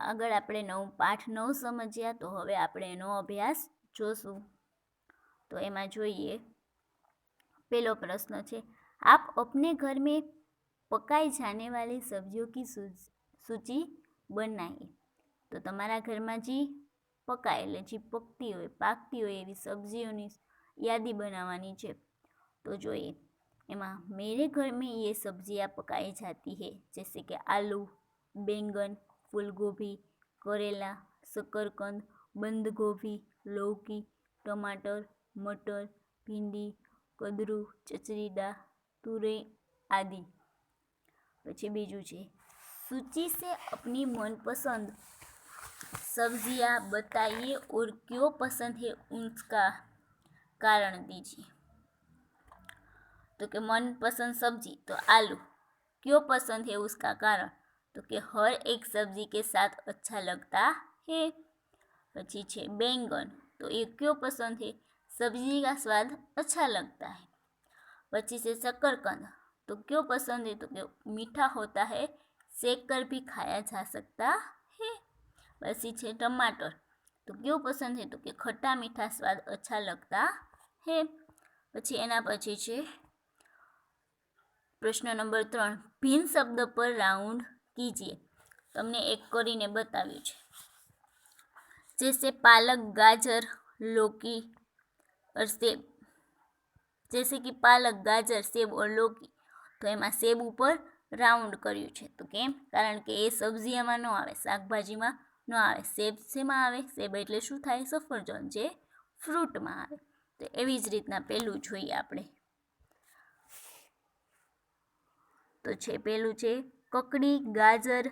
આગળ આપણે પાઠ 9 સમજ્યા, તો હવે આપણે એનો અભ્યાસ જોશું। તો એમાં જોઈએ, पहलो प्रश्न है, आप अपने घर में पकाई जाने वाली सब्जियों की सूची बनाइए। तो तमारा घर में जी पकाए એટલે जी पकती हो पाकती हो एवी सब्जियों यादी बनावानी है। तो જોઈએ एमा मेरे घर में ये सब्जियां पकाई जाती है, जैसे कि आलू, बैंगन, फूलगोभी, करेला, शकरकंद, बंद गोभी, लौकी, टमाटर, मटर, भिंडी, कदरू, चचरीदा, तुरई आदि। પછી બીજું છે, सूची से अपनी मनपसंद सब्जियां बताइए और क्यों पसंद है उसका कारण दीजिए। तो कि मनपसंद सब्जी तो आलू, क्यों पसंद है उसका कारण, तो कि हर एक सब्जी के साथ अच्छा लगता है। પછી છે बैंगन, तो ये क्यों पसंद है, सब्जी का स्वाद अच्छा लगता है। પછી से शकरकंद, तो क्यों पसंद है, तो कि मीठा होता है, सेक कर भी खाया जा सकता है। પછી છે टमाटर, तो क्यों पसंद है, तो कि खट्टा मीठा स्वाद अच्छा लगता है। પછી એના પછી છે प्रश्न नंबर 3, भिन्न शब्द पर राउंड कीजिए। तमने एक करीने बताव्યું છે, जैसे पालक, गाजर, लौकी और सेब। जैसे कि पालक, गाजर, सेब और लौकी, तो एमां सेब ऊपर राउंड कर्યું છે। तो केम, कारण के ए सब्जीमां न आवे, शाकभाजीमां न आवे। सेब शेमां आवे, सेब एटले शुं थाय, सफरजन, जे फ्रूटमां आवे। तो एवी ज रीतना पेલું જોઈએ આપણે। तो छे पेलू छे ककड़ी, गाजर,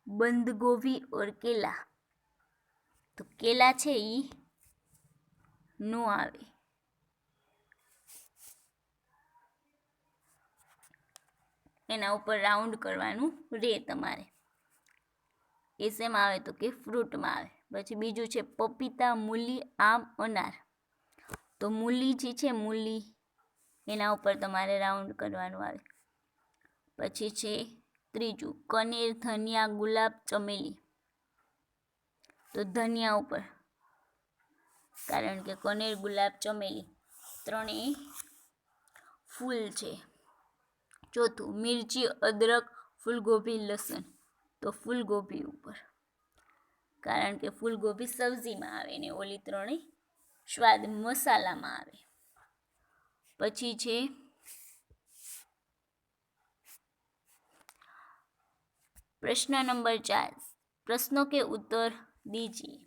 बंद गोभी और केला। तो केला छे ई नो आवे। एना ऊपर राउंड करवानुं रे तमारे। ए शेमां आवे, तो के फ्रूट में आवे। पछी बीजू छे पपीता, मूली, आम, अनार। तो मूली जी छे, मूली एना ऊपर तमारे राउंड करवानुं आवे। પછી છે ત્રીજું કનેર, ધનિયા, ગુલાબ, ચમેલી। તો ધનિયા ઉપર, કારણ કે કનેર, ગુલાબ, ચમેલી ત્રણેય ફૂલ છે। ચોથું મિર્ચી, અદરક, ફૂલગોભી, લસણ। તો ફૂલગોભી ઉપર, કારણ કે ફૂલગોભી સબ્જીમાં આવે ને ઓલી ત્રણેય સ્વાદ મસાલામાં આવે। પછી છે प्रश्न नंबर 4, प्रश्नों के उत्तर दीजिए।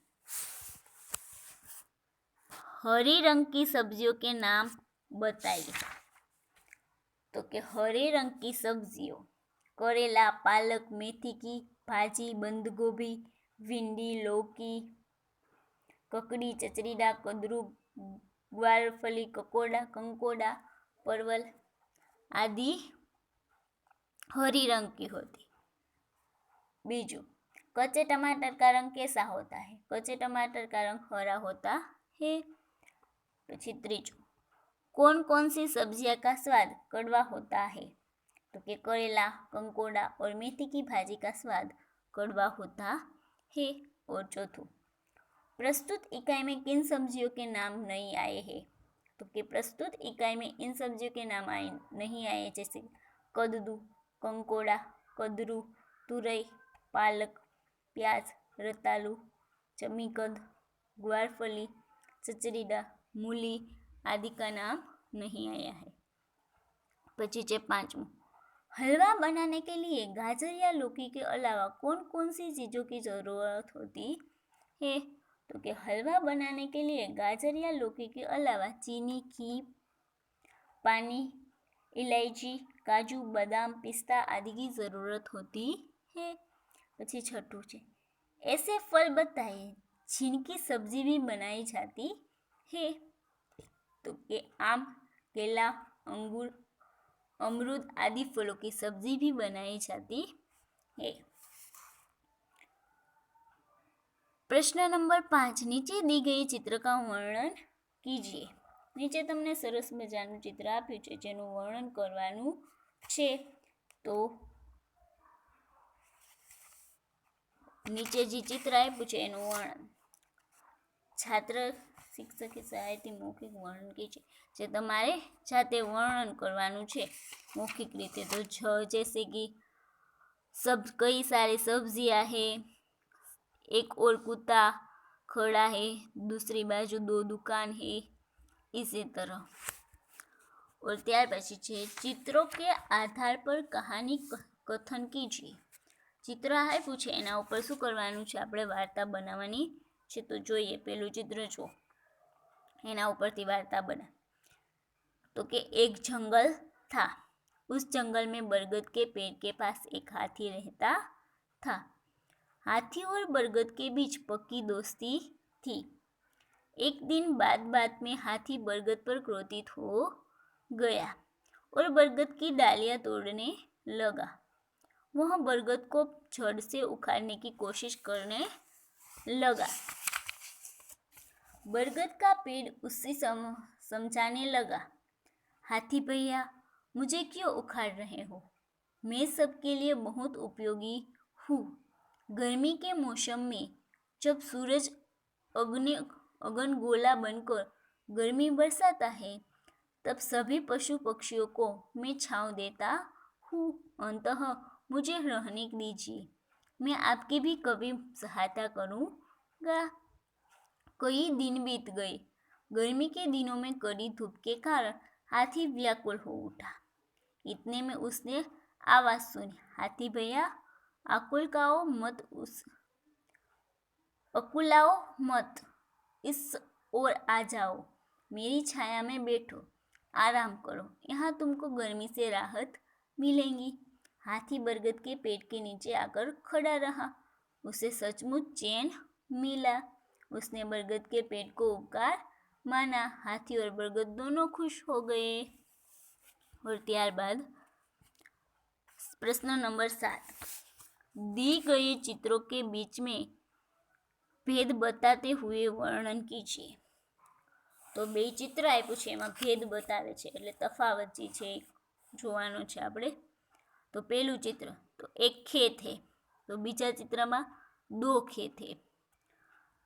हरी रंग की सब्जियों के नाम बताइए। तो कि हरे रंग की सब्जियों, करेला, पालक, मेथी की भाजी, बंद गोभी, भिंडी, लौकी, ककड़ी, चचरीदा, कदरू, ग्वारफली, कंकोड़ा, परवल आदि हरी रंग की होती। बीजू, कच्चे टमाटर का रंग कैसा होता है, कच्चे टमाटर का रंग हरा होता है। પછી ત્રીજું, कौन कौन सी सब्जियां का स्वाद कड़वा होता है, तो कि करेला, कंकोड़ा और मेथी की भाजी का स्वाद कड़वा होता है। और चौथुं, प्रस्तुत इकाई में किन सब्जियों के नाम नहीं आए हैं, तो कि प्रस्तुत इकाई में इन सब्जियों के नाम नहीं आए, जैसे कद्दू, कंकोड़ा, कदरू, तुरई, पालक, प्याज, रतालू, चमीकंद, ग्वारफली, चचरीदा, मूली आदि का नाम नहीं आया है। પછી છે પાંચમું, हलवा बनाने के लिए गाजर या लौकी के अलावा कौन कौन सी चीज़ों की ज़रूरत होती है, तो कि हलवा बनाने के लिए गाजर या लौकी के अलावा चीनी, घी, पानी, इलायची, काजू, बादाम, पिस्ता आदि की ज़रूरत होती है। પછી छठू છે, ऐसे फल बताइए जिनकी सब्जी भी बनाई जाती है, तो कि आम, केला, अंगूर, अमरूद आदि फलों की सब्जी भी बनाई जाती है। प्रश्न नंबर 5, नीचे दी गई चित्र का वर्णन कीजिए। नीचे तमने सरस मजानुं चित्र आप्युं छे जेनुं वर्णन करवानुं छे। तो નીચે જે ચિત્ર આપ્યું છે એનું વર્ણન. છાત્ર શિક્ષકે સહાયથી મૌખિક વર્ણન કે છે જે તમારે જાતે વર્ણન કરવાનું છે મૌખિક રીતે. તો जैसे कि सब कई सारे सब्जियां है, एक और कुत्ता खड़ा है, दूसरी बाजू 2 दुकान है, इसी तरह. और ત્યાર પછી છે ચિત્રો કે આધાર પર કહાની કથન કીજીએ. ચિત્ર આપ્યું છે એના ઉપર શું કરવાનું છે, આપણે વાર્તા બનાવવાની છે. તો જોઈએ પેલું ચિત્ર જો, એના ઉપરથી वार्ता बना. तो कि एक जंगल था, उस जंगल में बरगद के पेड़ के पास एक हाथी रहता था. हाथी और बरगद के बीच पक्की दोस्ती थी. एक दिन बात में हाथी बरगद पर क्रोधित हो गया और बरगद की डालियां तोड़ने लगा. वह बरगद को जड़ से उखाड़ने की कोशिश करने लगा. बरगद का पेड़ उससे समझाने लगा, हाथी भैया मुझे क्यों उखाड़ रहे हो, मैं सबके लिए बहुत उपयोगी हूँ. गर्मी के मौसम में जब सूरज अगनगोला बनकर गर्मी बरसाता है तब सभी पशु पक्षियों को मैं छांव देता हूँ. अंततः मुझे रहने दीजिए, मैं आपकी भी कभी सहायता करूँगा. कई दिन बीत गए. गर्मी के दिनों में कड़ी धूप के कारण हाथी व्याकुल हो उठा. इतने में उसने आवाज सुनी, हाथी भैया अकुलाओ मत, इस ओर आ जाओ, मेरी छाया में बैठो, आराम करो, यहाँ तुमको गर्मी से राहत मिलेगी. हाथी बरगद के पेड़ के नीचे आकर खड़ा रहा. उसे सचमुच चैन मिला. उसने बरगद के पेड़ को उपकार माना. हाथी और बरगद दोनों खुश हो गए. और ત્યારબાદ प्रश्न नंबर 7, दी गए चित्रों के बीच में भेद बताते हुए वर्णन कीजिए. તો બે ચિત્ર આપ્યું છે એમાં ભેદ બતાવે છે એટલે તફાવત જે છે જોવાનો છે આપણે. તો પહેલું ચિત્ર તો એક ખેત હે, તો બીજા ચિત્રમાં 2 ખેત હે.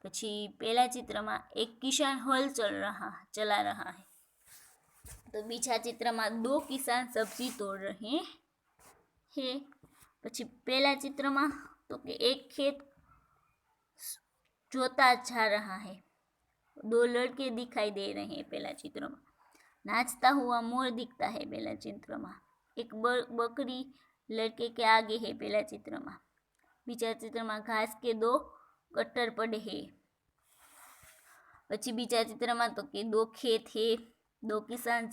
પછી પહેલા चित्रमा एक किसान हल चला रहा है, तो बीजा चित्रमा 2 किसान सब्जी तोड़ रहे हैं. પછી પહેલા चित्रमा तो कि एक खेत जोता जा रहा है, 2 लड़के दिखाई दे रहे हैं पहला चित्रमा. नाचता हुआ मोर दिखता है पहला चित्रमा. एक बकरी लड़के के आगे है पहला चित्रमा. बीजा चित्रमा घास के 2 कट्टर पड़े हैं. પછી બીજા चित्रमा तो कि 2 खेत है, 2 किसान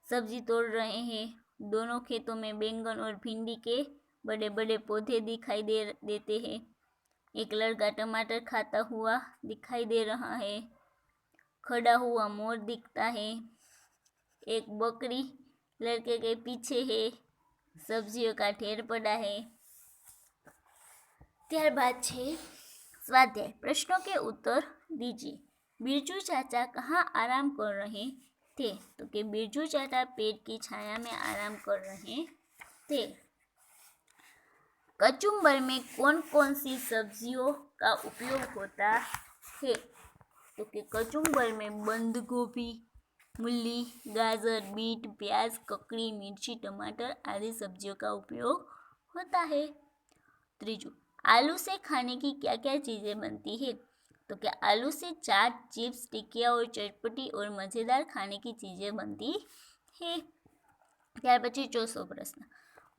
सब्जी तोड़ रहे हैं. दोनों खेतों में बैंगन और भिंडी के बड़े बड़े पौधे दिखाई देते हैं. एक लड़का टमाटर खाता हुआ दिखाई दे रहा है. खड़ा हुआ मोर दिखता है. एक बकरी लड़के के पीछे है. सब्जियों का ढेर पड़ा है. ત્યારબાદ છે स्वाध्याय. प्रश्नों के उत्तर दीजिए. बिरजू चाचा कहाँ आराम कर रहे थे, तो कि बिरजू चाचा पेड़ की छाया में आराम कर रहे थे. कचुम्बर में कौन कौन सी सब्जियों का उपयोग होता है, तो कि कचुम्बर में बंद गोभी, मूली, गाजर, बीट, प्याज, ककड़ी, मिर्ची, टमाटर आदि सब्जियों का उपयोग होता है. त्रीजू, आलू से खाने की क्या क्या चीज़ें बनती है, तो क्या आलू से चाट, चिप्स, टिकिया और चटपटी और मज़ेदार खाने की चीज़ें बनती है. ત્યાર પછી ચોથો પ્રશ્न,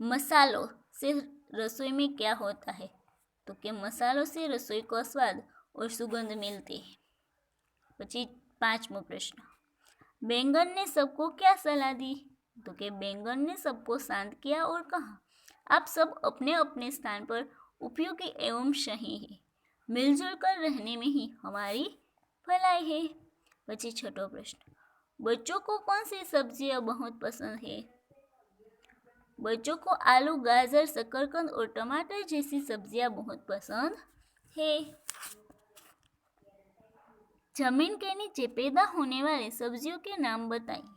मसालों से रसोई में क्या होता है, तो कि मसालों से रसोई को स्वाद और सुगंध मिलती है. પછી 5मो प्रश्न, बैंगन ने सबको क्या सलाह दी, तो कि बैंगन ने सबको शांत किया और कहा, आप सब अपने अपने स्थान पर उपयोगी एवं सही है, मिलजुल कर रहने में ही हमारी भलाई है. પછી 6ठो प्रश्न, बच्चों को कौन सी सब्जियां बहुत पसंद है, बच्चों को आलू, गाजर, शकरकंद और टमाटर जैसी सब्जियां बहुत पसंद है. जमीन के नीचे पैदा होने वाली सब्जियों के नाम बताइए.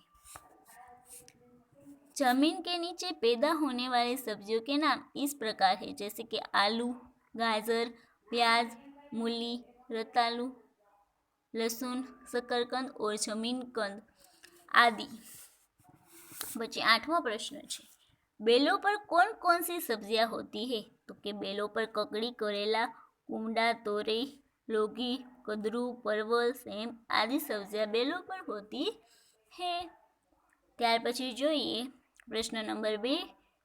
जमीन के नीचे पैदा होने वाली सब्जियों के नाम इस प्रकार है, जैसे कि आलू, गाजर, प्याज, मूली, रतालू, लहसुन, शकरकंद और जमीन कंद आदि। बचे 8वां प्रश्न है, बेलों पर कौन कौन सी सब्जियां होती है? तो कि बेलों पर ककड़ी, करेला, कुमड़ा, तोरई, लौकी, कद्रू, परवल, सेम आदि सब्जियां बेलों पर होती है। ત્યાર પછી જોઈએ प्रश्न नंबर 2,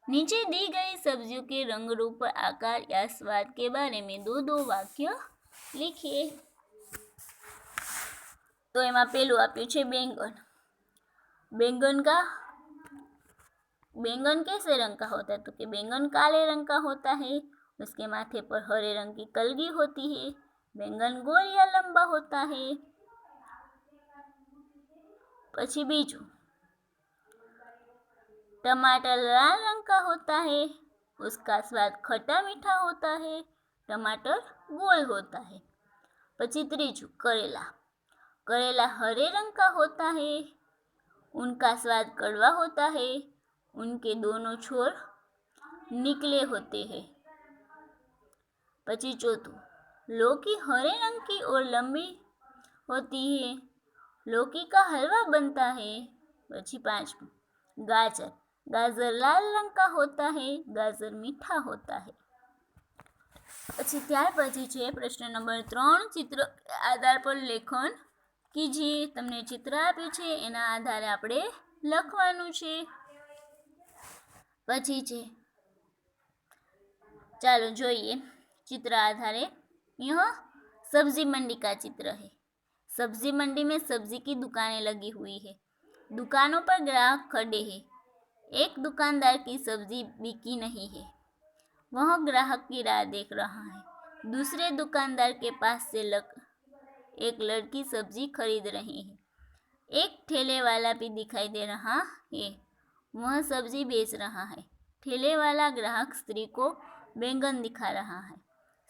नीचे दी गई सब्जियों के रंग, रूप, आकार या स्वाद के बारे में दो वाक्य लिखिए। तो एમાં પેલું આપ્યું છે बैंगन कैसे रंग का होता है? तो कि बैंगन काले रंग का होता है, उसके माथे पर हरे रंग की कलगी होती है, बैंगन गोल या लंबा होता है। પછી બીજું, टमाटर लाल रंग का होता है, उसका स्वाद खट्टा मीठा होता है, टमाटर गोल होता है। પછી ત્રીજું, करेला हरे रंग का होता है, उनका स्वाद कड़वा होता है, उनके दोनों छोर निकले होते हैं। પછી ચોથું, लौकी हरे रंग की और लंबी होती है, लौकी का हलवा बनता है। પછી પાંચમું, गाजर लाल रंग का होता है, गाजर मीठा होता है। પછી ત્યાર પછી છે પ્રશ્ન નંબર 3, ચિત્ર આધાર પર લેખન કીજીએ। તમને ચિત્ર આપ્યું છે, એના આધારે આપણે લખવાનું છે। પછી છે, ચાલો જોઈએ चित्र आधारे। यह सब्जी मंडी का चित्र है। सब्जी मंडी में सब्जी की दुकानें लगी हुई है, दुकानों पर ग्राहक खड़े हैं। एक दुकानदार की सब्जी बिकी नहीं है, वह ग्राहक की राह देख रहा है। दूसरे दुकानदार के पास से एक लड़की सब्जी खरीद रही है। एक ठेले वाला भी दिखाई दे रहा है, वह सब्जी बेच रहा है। ठेले वाला ग्राहक स्त्री को बैंगन दिखा रहा है।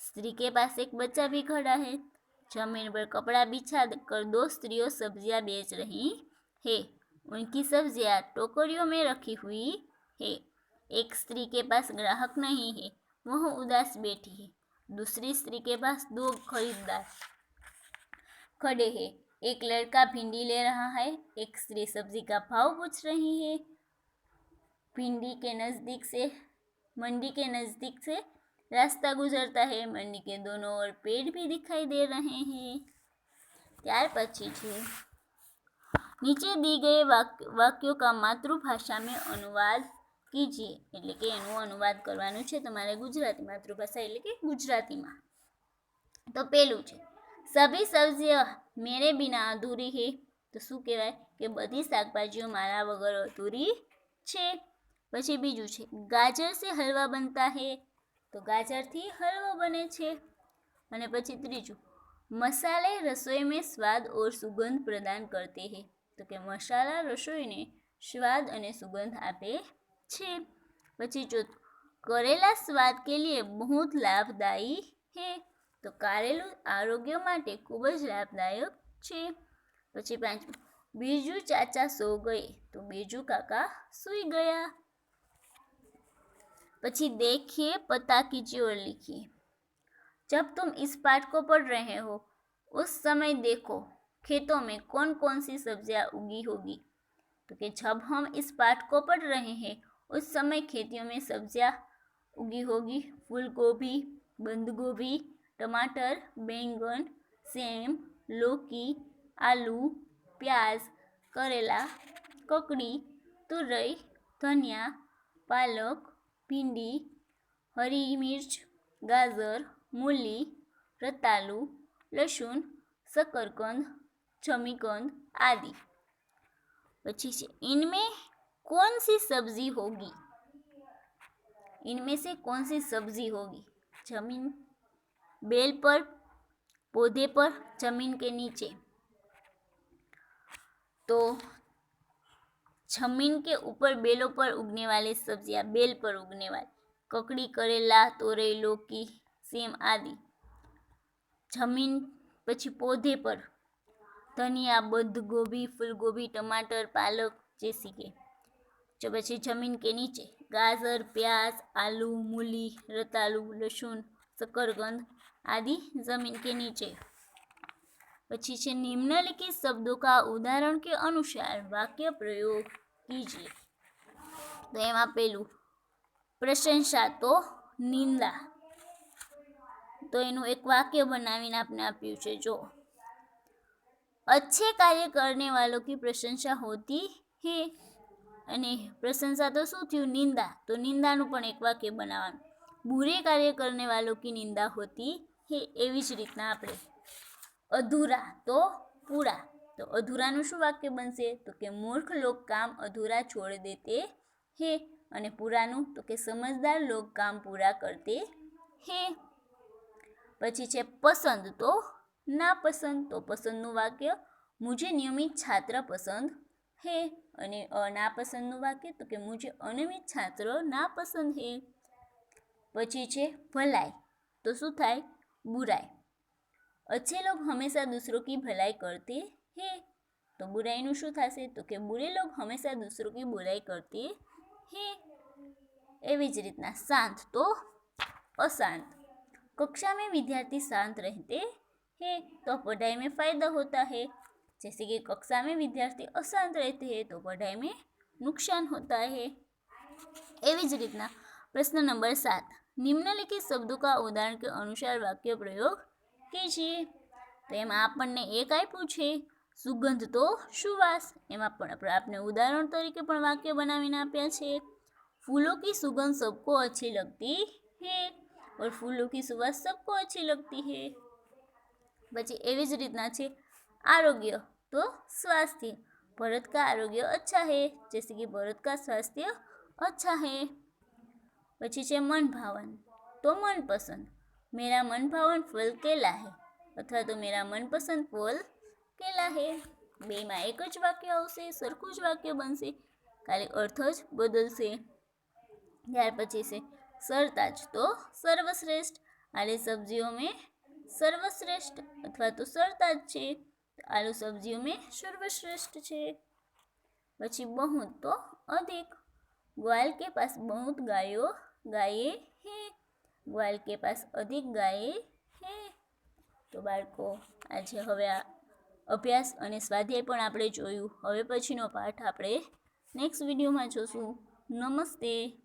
स्त्री के पास एक बच्चा भी खड़ा है। जमीन पर कपड़ा बिछा कर 2 स्त्रियों सब्जियां बेच रही है। उनकी सब्जियां टोकरियों में रखी हुई है। एक स्त्री के पास ग्राहक नहीं है, वह उदास बैठी है। दूसरी स्त्री के पास 2 खरीदार खड़े हैं। एक लड़का भिंडी ले रहा है, एक स्त्री सब्जी का भाव पूछ रही है। मंडी के नजदीक से रास्ता गुजरता है। मंडी के दोनों ओर पेड़ भी दिखाई दे रहे हैं। ત્યાર પછી છે, નીચે दी गए वाक्यों का मातृभाषा में अनुवाद कीजिए। એટલે કે એનું અનુવાદ કરવાનું છે તમારે ગુજરાતી માતૃભાષા એટલે કે ગુજરાતીમાં। તો પેલું છે, સભી સબ્જીઓ મેરે બિના અધૂરી है। તો શું કહેવાય કે બધી શાકભાજીઓ મારા વગર અધૂરી છે। પછી બીજું છે, ગાજર से हलवा बनता है। તો ગાજરથી હલવો બને છે। અને પછી ત્રીજું, मसाले रसोई में स्वाद और सुगंध प्रदान करते हैं। तो कि मसाला रसोईने स्वाद और सुगंध आपे छे। પછી ચોથું, करेला स्वाद के लिए बहुत लाभदायी है। तो कारेलू आरोग्य માટે ખૂબ જ લાભદાયક છે। પછી પાંચમું, બીજू चाचा सो गए। तो बीजू काका सूई गया। પછી देखिए, पता कीजिए और लिखिए। जब तुम इस पाठ को पढ़ रहे हो, उस समय देखो खेतों में कौन कौन सी सब्जियां उगी होगी। तो कि जब हम इस पाठ को पढ़ रहे हैं, उस समय खेतियों में सब्जियां उगी होगी। फूल गोभी, बंद गोभी, टमाटर, बैंगन, सेम, लौकी, आलू, प्याज, करेला, ककड़ी, तुरई, धनिया, पालक, भिंडी, हरी मिर्च, गाजर, मूली, रतालू, लहसुन, शकरकंद, जमीकंद आदि। પછી છે, इनमें कौन सी सब्जी होगी। इनमें से कौन सी सब्जी होगी। जमीन, बेल पर, पौधे पर, जमीन के नीचे। तो जमीन के ऊपर बेलों पर उगने वाली सब्जियां, बेल पर उगने वाली ककड़ी, करेला, तोरई, लौकी, सेम आदि। जमीन પછી पौधे पर धनिया, बंद गोभी, फूलगोभी, टमाटर, पालक जैसी के। जो પછી जमीन के नीचे गाजर, प्याज, आलू, मूली, रतालू, लहसुन, शकरकंद आदि जमीन के नीचे। પછી છે निम्नलिखित शब्दों का उदाहरण के अनुसार वाक्य प्रयोग कीजिए। तो एमां पेलुं प्रशंसा तो निंदा, तो एनु एक वाक्य बनावीने आपने आप्युं छे। जो अच्छे कार्य करने वालों की प्रशंसा होती है, अने प्रशंसा तो शुं थयुं? निंदा, तो निंदानुं पण एक वाक्य बनाववानुं। बुरे कार्य करने वालों की निंदा होती है, एवी ज रीतना आपणे अधूरा तो पूरा, तो अधूरानुं शुं वाक्य बनशे? तो के मूर्ख लोग काम अधूरा छोड़ देते हैं, अने पूरानुं तो के समझदार लोग काम पूरा करते हैं। पछी छे पसंद तो नापसंद, तो पसंदनुं वाक्य मुझे नियमित छात्र पसंद है, अने नापसंदनुं वाक्य तो के मुझे अनियमित छात्र नापसंद है। पछी छे भलाई, तो शुं थाय? बुराई। अच्छे लोग हमेशा दूसरों की भलाई करते हैं, तो बुराईनुं शुं थशे? तो के बुरे लोग हमेशा दूसरों की बुराई करते हैं। एवी ज रीतना शांत तो अशांत, कक्षा में विद्यार्थी शांत रहते हैं तो पढ़ाई में फायदा होता है। जैसे कि कक्षा में विद्यार्थी अशांत रहते हैं तो पढ़ाई में नुकसान होता है। एवी ज रीतना प्रश्न नंबर 7, निम्नलिखित शब्दों का उदाहरण के अनुसार वाक्य प्रयोग कीजिए। तो एमां आपणने एक आप्युं छे सुगंध तो सुवास, एमां पण आपणे उदाहरण तरीके पण वाक्य बनावीने आप्या छे। फूलों की सुगंध सबको अच्छी लगती है, और फूलों की सुवास सबको अच्छी लगती है। पछी एवी ज रीतना छे आरोग्य तो स्वास्थ्य, भरत का आरोग्य अच्छा है, जैसे कि भरत का स्वास्थ्य अच्छा है। पछी छे मन भावन तो मनपसंद, मेरा मन भावन फल केला है, अथवा तो मेरा मनपसंद फल केला है। बेमां एक ज वाक्य आवशे, सरखुं ज वाक्य बनशे, खाली अर्थ ज बदलशे। त्यार पछी छे सरताज तो सर्वश्रेष्ठ, आलू सब्जियों में सर्वश्रेष्ठ अथवा तो सरताज छे, आलू सब्जियों में सर्वश्रेष्ठ छे। पछी बहुत तो अधिक, ग्वाल के पास बहुत गायें हैं, ग्वाल के पास अधिक गायें हैं। तो बाळको आज हवे अभ्यास अने स्वाध्याय पण आपणे जोयुं। हवे पछीनो पाठ आपणे नेक्स्ट विडियोमां जोशुं। नमस्ते।